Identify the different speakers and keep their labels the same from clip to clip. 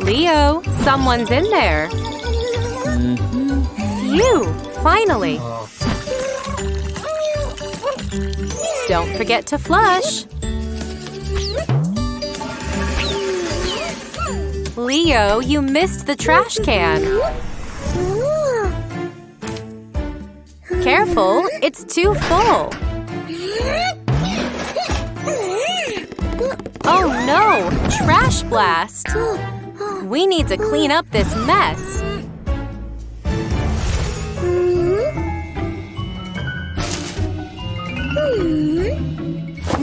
Speaker 1: Leo, someone's in there. Phew, finally. Don't forget to flush. Leo, you missed the trash can. Careful, it's too full. Oh no, trash blast. We need to clean up this mess.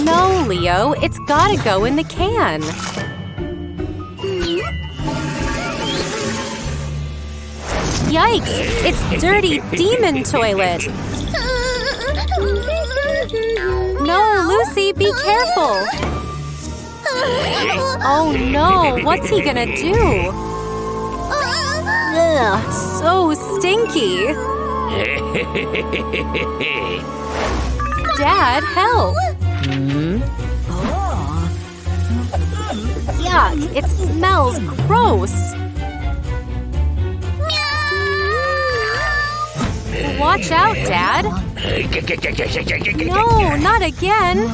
Speaker 1: No, Leo, it's gotta go in the can. Yikes! It's dirty demon toilet! No, Lucy, be careful! Oh no, what's he gonna do? Ugh, so stinky! Dad, help! Yuck, it smells gross! Watch out, Dad! No, not again!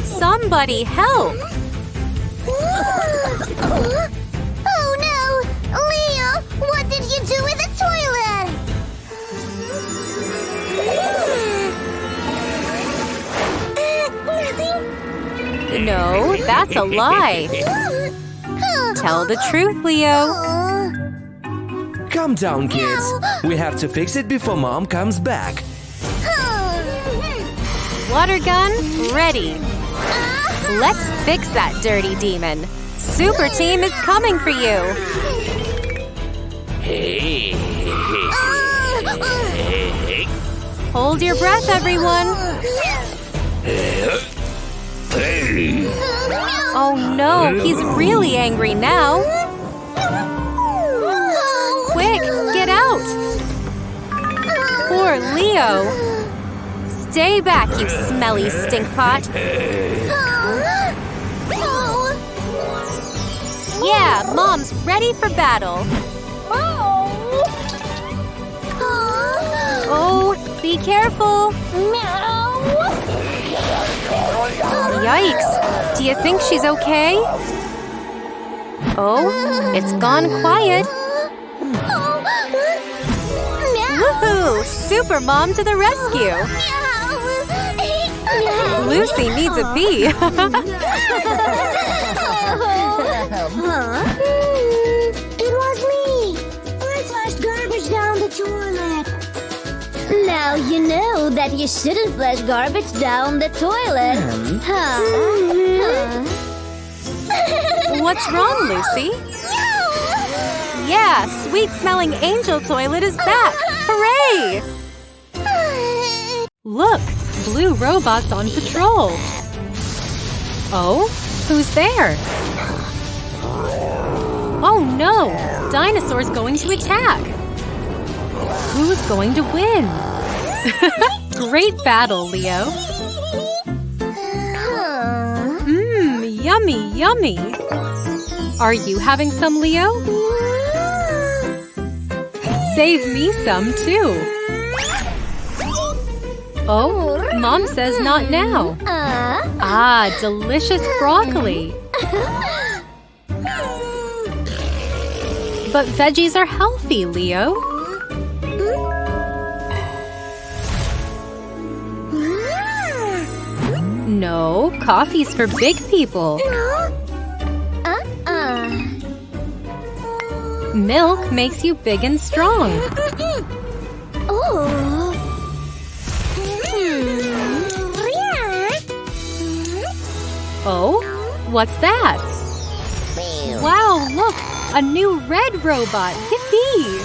Speaker 1: Somebody help!
Speaker 2: Oh no! Leo, what did you do with the toilet? Nothing?
Speaker 1: No, that's a lie! Tell the truth, Leo!
Speaker 3: Calm down, kids. We have to fix it before Mom comes back.
Speaker 1: Water gun, ready! Let's fix that dirty demon! Super Team is coming for you! Hold your breath, everyone! Oh no, he's really angry now! Quick, get out! Poor Leo! Stay back, you smelly stinkpot! Yeah, Mom's ready for battle! Oh, be careful! Yikes! Do you think she's okay? Oh, it's gone quiet! Woohoo! Super Mom to the rescue! Lucy needs a pee!
Speaker 2: It was me! I flushed garbage down the toilet. Now you know that you shouldn't flush garbage down the toilet.
Speaker 1: What's wrong, Lucy? Yeah, sweet-smelling angel toilet is back! Hooray! Look, blue robots on patrol. Oh, who's there? Oh no, dinosaurs going to attack. Who's going to win? Great battle, Leo. Mmm, yummy, yummy. Are you having some, Leo? Save me some, too. Oh, Mom says not now. Ah, delicious broccoli. But veggies are healthy, Leo. No, coffee's for big people. Milk makes you big and strong. Oh, what's that? Wow, look! A new red robot! Yippee!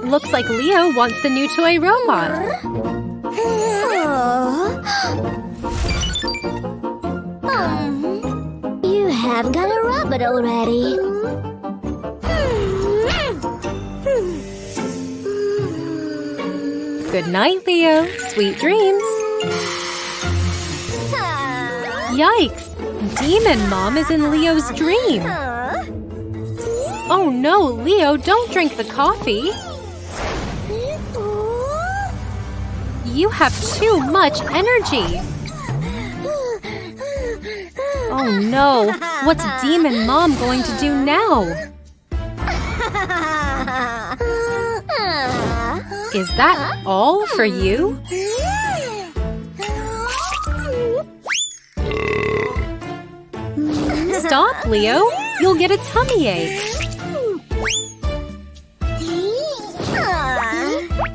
Speaker 1: Looks like Leo wants the new toy robot.
Speaker 2: You have got a robot already.
Speaker 1: Good night, Leo. Sweet dreams. Yikes! Demon Mom is in Leo's dream. Oh no, Leo, don't drink the coffee. You have too much energy. Oh no, what's Demon Mom going to do now? Is that all for you? Stop, Leo. You'll get a tummy ache.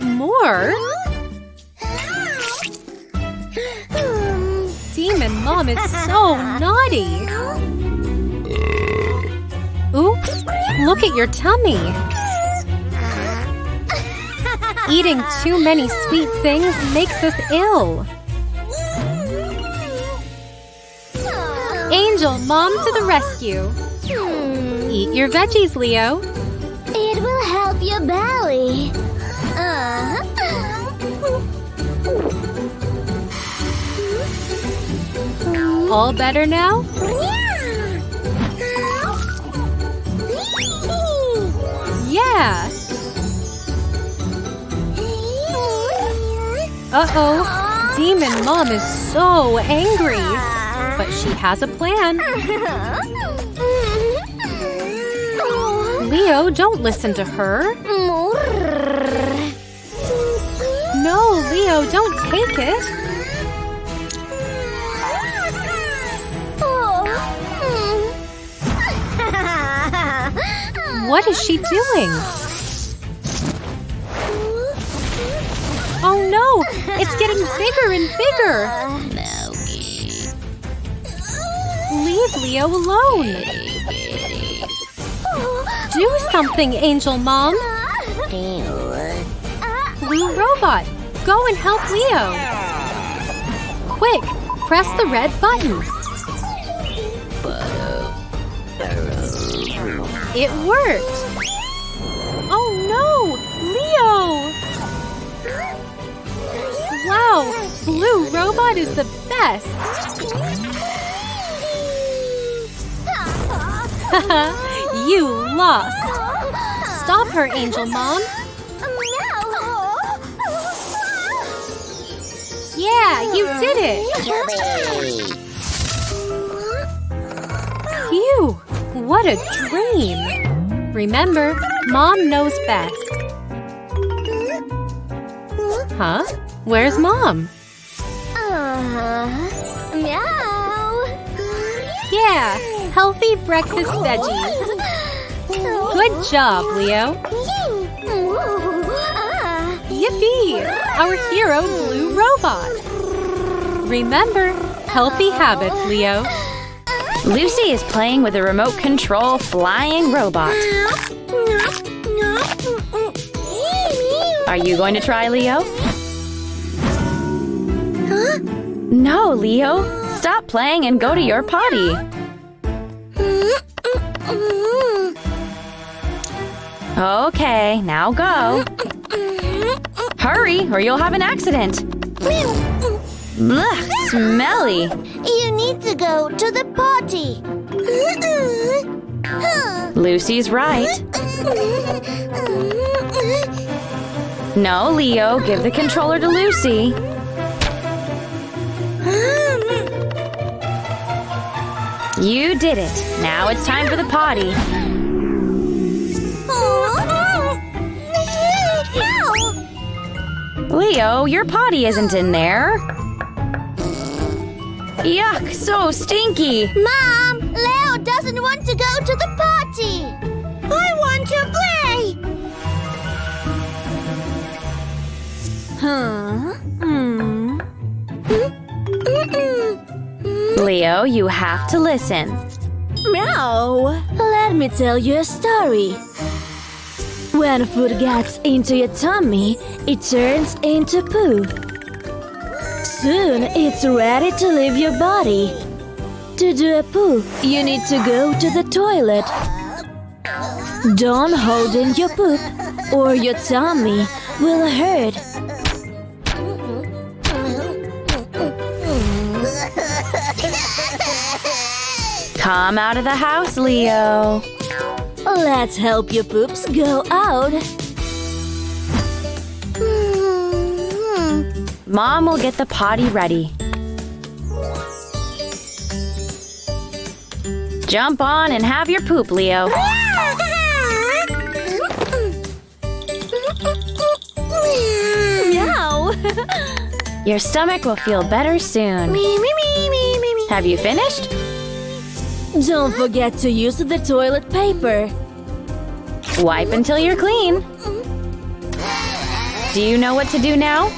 Speaker 1: More? Demon Mom is so naughty. Oops, look at your tummy. Eating too many sweet things makes us ill. Angel Mom to the rescue. Eat your veggies, Leo.
Speaker 2: It will help your belly.
Speaker 1: All better now? Yeah. Uh-oh. Demon Mom is so angry. But she has a plan. Leo, don't listen to her. No, Leo, don't take it. What is she doing? Oh no! It's getting bigger and bigger! Leave Leo alone! Do something, Angel Mom! Blue Robot, go and help Leo! Quick, press the red button! It worked! Oh no! Leo! Wow! Blue Robot is the best! Haha! You lost! Stop her, Angel Mom! Yeah, you did it! Phew! What a dream! Remember, Mom knows best. Huh? Where's Mom?
Speaker 2: Meow.
Speaker 1: Yeah, healthy breakfast veggies. Good job, Leo. Yippee! Our hero, Blue Robot. Remember, healthy habits, Leo.
Speaker 4: Lucy is playing with a remote control flying robot. Are you going to try, Leo?
Speaker 2: Huh?
Speaker 4: No, Leo. Stop playing and go to your potty. Okay, now go. Hurry, or you'll have an accident. Blech, smelly.
Speaker 2: You need to go to the potty.
Speaker 4: Lucy's right. No, Leo, give the controller to Lucy. You did it. Now it's time for the potty. Leo, your potty isn't in there. Yuck, so stinky.
Speaker 2: Mom, Leo doesn't want to go to the potty. I want to play.
Speaker 4: Leo, you have to listen.
Speaker 2: Meow. Let me tell you a story. When food gets into your tummy, it turns into poo. Soon, it's ready to leave your body. To do a poo, you need to go to the toilet. Don't hold in your poop, or your tummy will hurt.
Speaker 4: Come out of the house, Leo.
Speaker 2: Let's help your poops go out.
Speaker 4: Mom will get the potty ready. Jump on and have your poop, Leo.
Speaker 2: Meow.
Speaker 4: Your stomach will feel better soon. Have you finished?
Speaker 2: Don't forget to use the toilet paper.
Speaker 4: Wipe until you're clean. Do you know what to do now?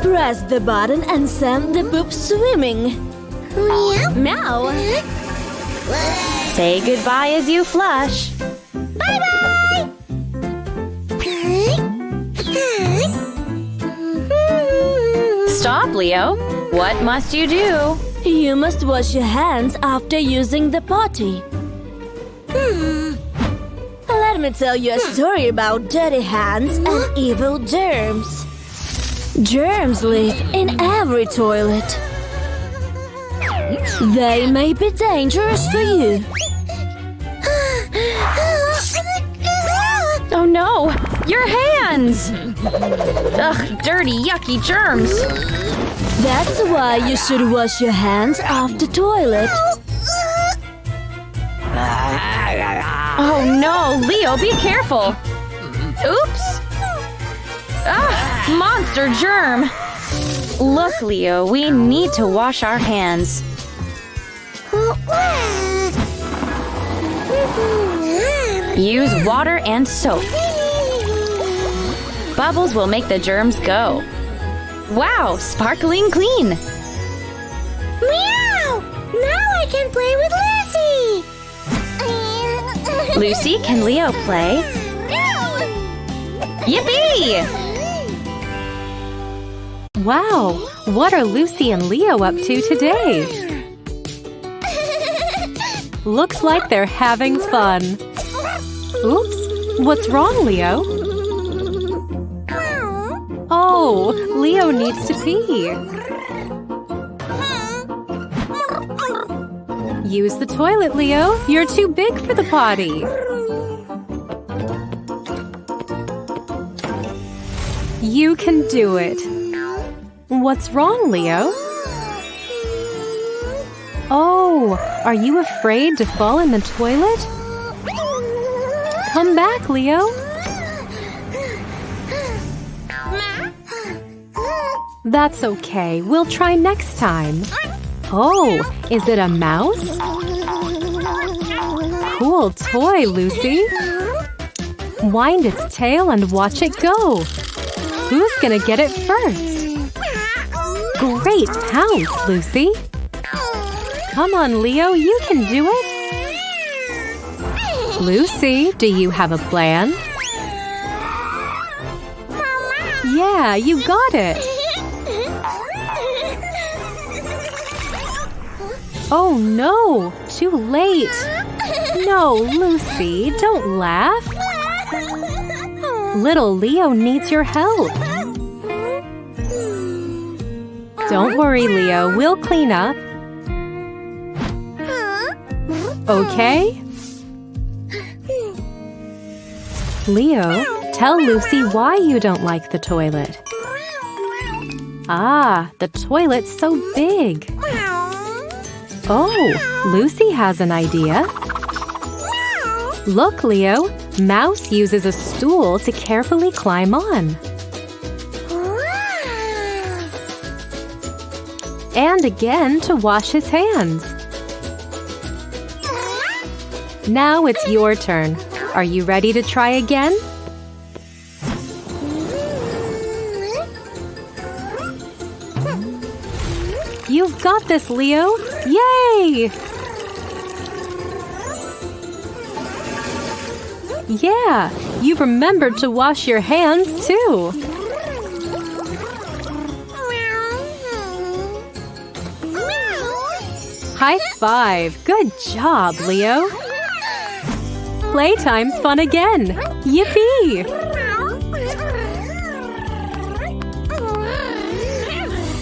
Speaker 2: Press the button and send the poop swimming. Meow.
Speaker 4: Say goodbye as you flush. Stop, Leo. What must you do?
Speaker 2: You must wash your hands after using the potty. Let me tell you a story about dirty hands and evil germs. Germs live in every toilet. They may be dangerous for you.
Speaker 4: Oh no! Your hands! Ugh, dirty, yucky germs!
Speaker 2: That's why you should wash your hands off the toilet.
Speaker 4: Oh no! Leo, be careful! Oops! Ah, monster germ! Look, Leo, we need to wash our hands. Use water and soap. Bubbles will make the germs go. Wow, sparkling clean!
Speaker 2: Meow! Now I can play with Lucy!
Speaker 4: Lucy, can Leo play? Yippee!
Speaker 1: Wow, what are Lucy and Leo up to today? Looks like they're having fun. Oops, what's wrong, Leo? Oh, Leo needs to pee. Use the toilet, Leo. You're too big for the potty. You can do it. What's wrong, Leo? Oh, are you afraid to fall in the toilet? Come back, Leo. That's okay. We'll try next time. Oh, is it a mouse? Cool toy, Lucy. Wind its tail and watch it go. Who's gonna get it first? Great pounce, Lucy. Come on, Leo, you can do it. Lucy, do you have a plan? Yeah, you got it. Oh no, too late. No, Lucy, don't laugh. Little Leo needs your help. Don't worry, Leo, we'll clean up. Okay? Leo, tell Lucy why you don't like the toilet. Ah, the toilet's so big. Oh, Lucy has an idea. Look, Leo, Mouse uses a stool to carefully climb on. And again to wash his hands. Now it's your turn. Are you ready to try again? You've got this, Leo! Yay! Yeah, you remembered to wash your hands, too. High five! Good job, Leo! Playtime's fun again! Yippee!